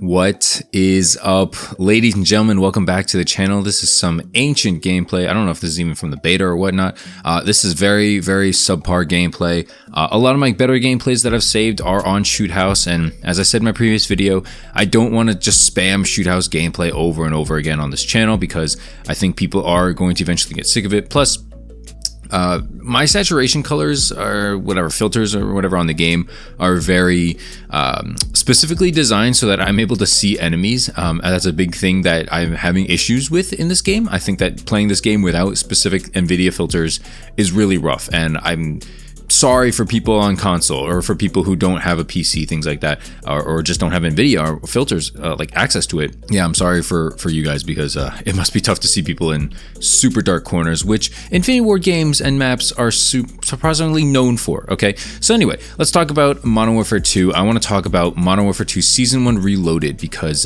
What is up, ladies and gentlemen? Welcome back to the channel. This is some ancient gameplay. I don't know if this is even from the beta or whatnot. This is very subpar gameplay. A lot of my better gameplays that I've saved are on Shoot House, and as I said in my previous video, I don't want to just spam Shoot House gameplay over and over again on this channel because I think people are going to eventually get sick of it. Plus, my saturation colors or whatever filters or whatever on the game are very specifically designed so that I'm able to see enemies. That's a big thing that I'm having issues with in this game. I think that playing this game without specific NVIDIA filters is really rough, and I'm sorry for people on console or for people who don't have a PC, things like that, or just don't have NVIDIA or filters like access to it. Yeah, I'm sorry for you guys because it must be tough to see people in super dark corners, which Infinity Ward games and maps are surprisingly known for. Okay, so anyway, let's talk about Modern Warfare 2. I want to talk about Modern Warfare 2 Season 1 Reloaded because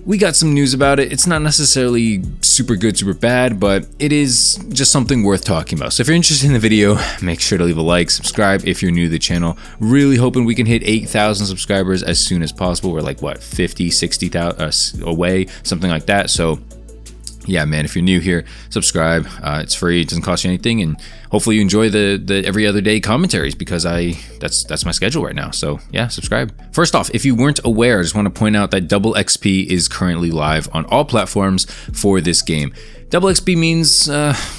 we got some news about it. It's not necessarily super good, super bad, but it is just something worth talking about. So if you're interested in the video, make sure to leave a like, subscribe if you're new to the channel. Really hoping we can hit 8,000 subscribers as soon as possible. We're like, what, 50, 60,000 away, something like that. So yeah, man, if you're new here, subscribe. It's free, it doesn't cost you anything, and hopefully you enjoy the every other day commentaries because that's my schedule right now. So yeah, subscribe. First off, if you weren't aware, I just want to point out that Double XP is currently live on all platforms for this game. Double XP means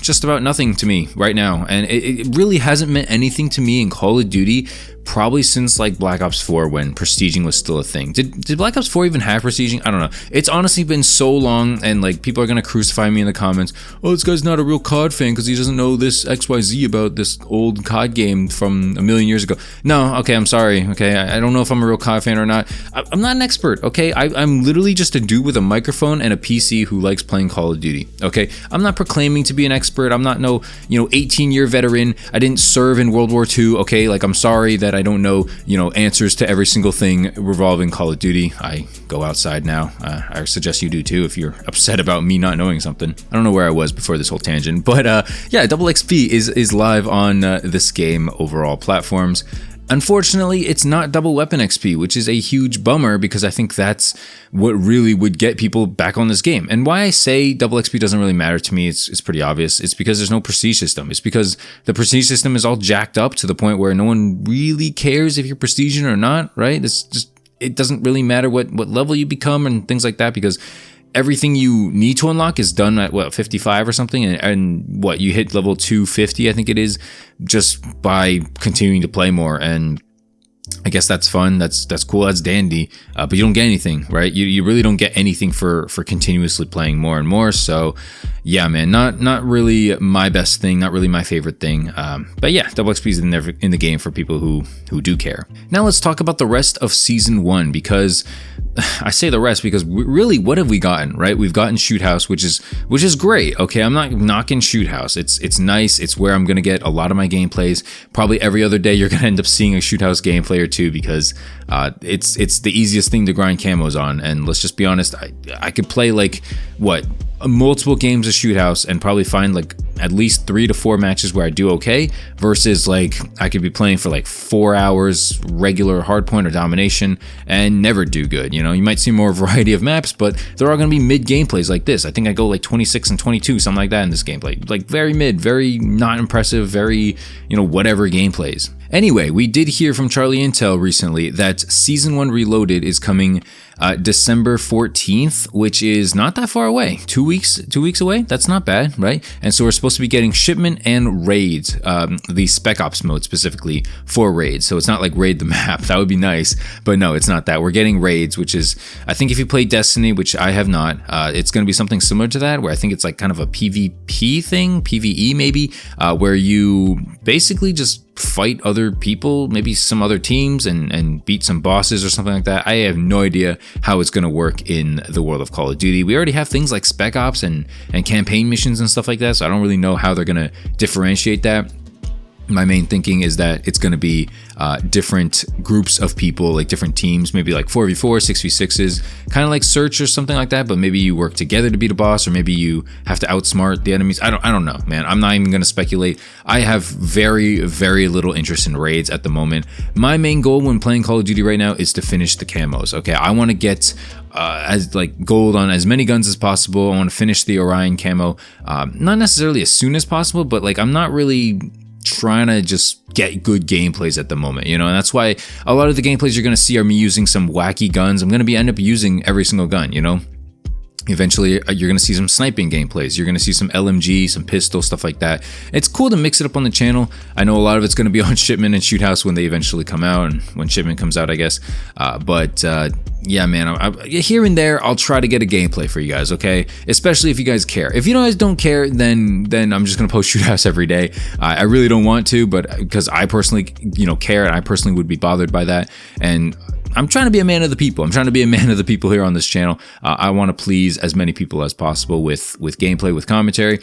just about nothing to me right now, and it really hasn't meant anything to me in Call of Duty probably since like Black Ops 4 when prestiging was still a thing. Did Black Ops 4 even have prestiging? I don't know. It's honestly been so long, and like people are gonna crucify me in the comments. Oh, this guy's not a real COD fan because he doesn't know this XYZ about this old COD game from a million years ago. No, okay, I'm sorry. Okay, I don't know if I'm a real COD fan or not. I'm not an expert. Okay, I'm literally just a dude with a microphone and a PC who likes playing Call of Duty. Okay, I'm not proclaiming to be an expert. I'm not no 18-year veteran. I didn't serve in World War II. Okay, like I'm sorry that I don't know answers to every single thing revolving Call of Duty. I go outside now. I suggest you do too if you're upset about me not knowing something. I don't know where I was before this whole tangent, but yeah, Double XP is live on this game over all platforms. Unfortunately, it's not Double Weapon XP, which is a huge bummer because I think that's what really would get people back on this game. And why I say Double XP doesn't really matter to me, it's pretty obvious. It's because there's no prestige system. It's because the prestige system is all jacked up to the point where no one really cares if you're prestiging or not, right? It doesn't really matter what level you become and things like that because everything you need to unlock is done at what, 55 or something, and what, you hit level 250, I think it is, just by continuing to play more. And I guess that's fun, that's cool, that's dandy, but you don't get anything, right? You really don't get anything for continuously playing more and more. So yeah, man, not really my best thing, not really my favorite thing. But yeah, Double XP is in the game for people who do care. Now let's talk about the rest of Season 1, because I say the rest because really, what have we gotten, right? We've gotten Shoot House, which is great. Okay, I'm not knocking Shoot House. It's nice. It's where I'm gonna get a lot of my gameplays. Probably every other day you're gonna end up seeing a Shoot House gameplay or two because it's the easiest thing to grind camos on. And let's just be honest, I could play like what, multiple games of Shoot House and probably find like at least 3 to 4 matches where I do okay, versus like I could be playing for like 4 hours regular hardpoint or domination and never do good. You might see more variety of maps, but there are going to be mid gameplays like this. I think I go like 26 and 22, something like that in this gameplay, like very mid, very not impressive, very whatever gameplays. Anyway, we did hear from Charlie Intel recently that Season 1 Reloaded is coming December 14th, which is not that far away. 2 weeks away. That's not bad, right? And so we're supposed to be getting shipment and raids, the Spec Ops mode specifically for raids. So it's not like raid the map. That would be nice, but no, it's not that. We're getting raids, which is, I think if you play Destiny, which I have not, it's going to be something similar to that, where I think it's like kind of a PvP thing, PvE maybe, where you basically just fight other people, maybe some other teams, and beat some bosses or something like that. I have no idea how it's going to work in the world of Call of Duty. We already have things like Spec Ops and campaign missions and stuff like that, so I don't really know how they're going to differentiate that. My main thinking is that it's going to be different groups of people, like different teams, maybe like 4v4, 6v6s, kind of like Search or something like that. But maybe you work together to beat a boss, or maybe you have to outsmart the enemies. I don't know, man. I'm not even going to speculate. I have very, very little interest in raids at the moment. My main goal when playing Call of Duty right now is to finish the camos. Okay, I want to get as like gold on as many guns as possible. I want to finish the Orion camo, not necessarily as soon as possible, but like I'm not really trying to just get good gameplays at the moment, you know, and that's why a lot of the gameplays you're going to see are me using some wacky guns. I'm going to end up using every single gun, you know. Eventually, you're going to see some sniping gameplays. You're going to see some LMG, some pistol, stuff like that. It's cool to mix it up on the channel. I know a lot of it's going to be on Shipment and Shoot House when they eventually come out, and when Shipment comes out, I guess. Yeah, man, here and there, I'll try to get a gameplay for you guys, okay? Especially if you guys care. If you guys don't care, then I'm just going to post Shoot House every day. I really don't want to, but because I personally, you know, care, and I personally would be bothered by that. And I'm trying to be a man of the people. I'm trying to be a man of the people here on this channel. I want to please as many people as possible with gameplay, with commentary.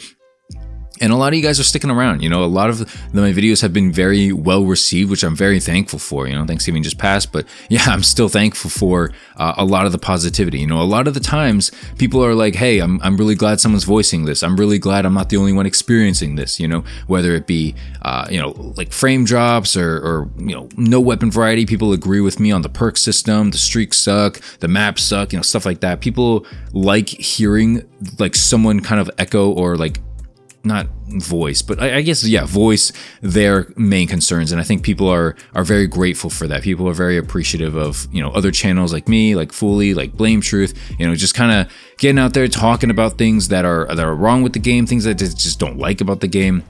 And a lot of you guys are sticking around. You know, a lot of my videos have been very well received, which I'm very thankful for. You know, Thanksgiving just passed, but yeah, I'm still thankful for a lot of the positivity. You know, a lot of the times people are like, hey, I'm really glad someone's voicing this. I'm really glad I'm not the only one experiencing this, you know, whether it be, you know, like frame drops or, you know, no weapon variety. People agree with me on the perk system, the streaks suck, the maps suck, you know, stuff like that. People like hearing like someone kind of echo or like, not voice, but I guess, yeah, voice their main concerns. And I think people are very grateful for that. People are very appreciative of, you know, other channels like me, like Fooly, like blametruth, you know, just kind of getting out there talking about things that are wrong with the game, things that they just don't like about the game.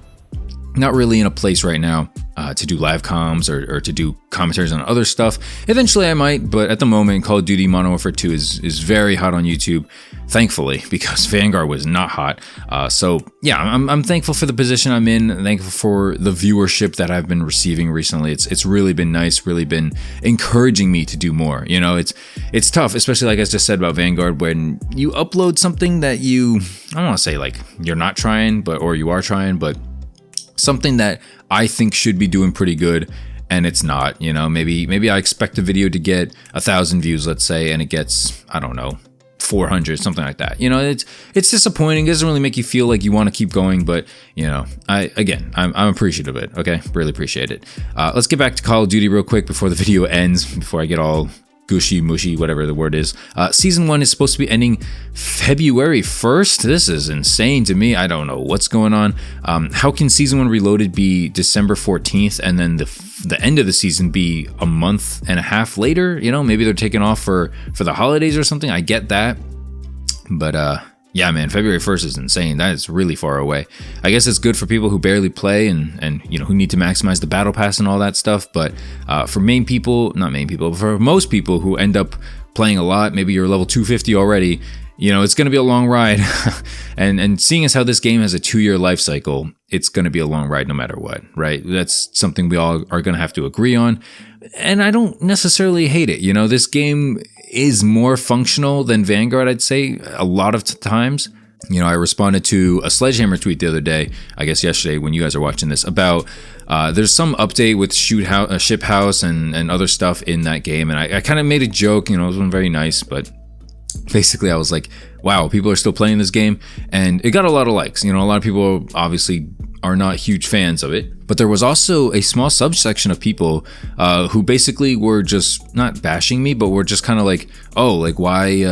Not really in a place right now to do live comms or to do commentaries on other stuff. Eventually I might, but at the moment, Call of Duty Modern Warfare 2 is very hot on YouTube, thankfully, because Vanguard was not hot. So yeah, I'm thankful for the position I'm in, thankful for the viewership that I've been receiving recently. It's really been nice, really been encouraging me to do more. You know, it's tough, especially like I just said about Vanguard, when you upload something that I don't want to say like you're not trying, or you are trying, but something that I think should be doing pretty good, and it's not. You know, maybe I expect a video to get 1,000 views, let's say, and it gets, I don't know, 400, something like that. You know, it's disappointing. It doesn't really make you feel like you want to keep going, but you know, I'm appreciative of it. Okay, really appreciate it. Let's get back to Call of Duty real quick before the video ends, before I get all gushy, mushy, whatever the word is. Season 1 is supposed to be ending February 1st. This is insane to me. I don't know what's going on. How can Season 1 Reloaded be December 14th and then the end of the season be a month and a half later? You know, maybe they're taking off for the holidays or something. I get that. But yeah, man, February 1st is insane. That is really far away. I guess it's good for people who barely play and you know, who need to maximize the battle pass and all that stuff. But for not main people, but for most people who end up playing a lot, maybe you're level 250 already, you know, it's going to be a long ride. and seeing as how this game has a 2-year life cycle, it's going to be a long ride no matter what, right? That's something we all are going to have to agree on. And I don't necessarily hate it. You know, this game is more functional than Vanguard, I'd say, a lot of times. You know, I responded to a Sledgehammer tweet the other day, I guess yesterday when you guys are watching this, about there's some update with Ship House and other stuff in that game. And I kind of made a joke, you know, it wasn't very nice, but basically I was like, wow, people are still playing this game. And it got a lot of likes. You know, a lot of people obviously are not huge fans of it. But there was also a small subsection of people who basically were just not bashing me, but were just kind of like, oh, like why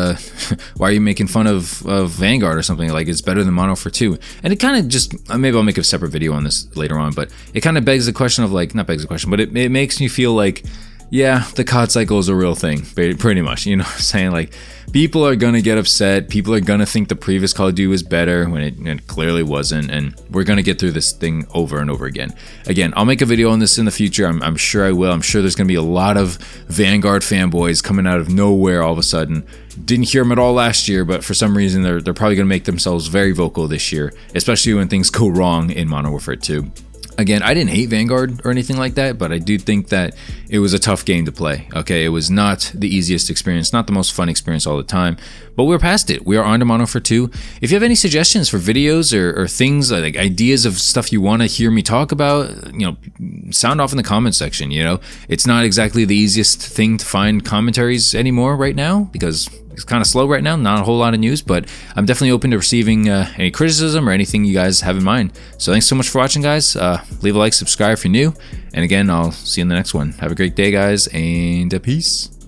are you making fun of Vanguard or something? Like it's better than Modern Warfare 2. And it kind of just, maybe I'll make a separate video on this later on, but it kind of begs the question of like, not begs the question, but it makes me feel like, yeah, the COD cycle is a real thing, pretty much. You know what I'm saying? Like, people are going to get upset. People are going to think the previous Call of Duty was better when it clearly wasn't. And we're going to get through this thing over and over again. Again, I'll make a video on this in the future. I'm sure I will. I'm sure there's going to be a lot of Vanguard fanboys coming out of nowhere all of a sudden. Didn't hear them at all last year, but for some reason, they're probably going to make themselves very vocal this year, especially when things go wrong in Modern Warfare 2. Again, I didn't hate Vanguard or anything like that, but I do think that it was a tough game to play. Okay, it was not the easiest experience, not the most fun experience all the time, but we're past it. We are on to Modern Warfare 2. If you have any suggestions for videos or things like ideas of stuff you want to hear me talk about, you know, sound off in the comment section. You know, it's not exactly the easiest thing to find commentaries anymore right now because it's kind of slow right now, not a whole lot of news, but I'm definitely open to receiving any criticism or anything you guys have in mind. So thanks so much for watching, guys. Leave a like, subscribe if you're new, and again, I'll see you in the next one. Have a great day, guys, and peace.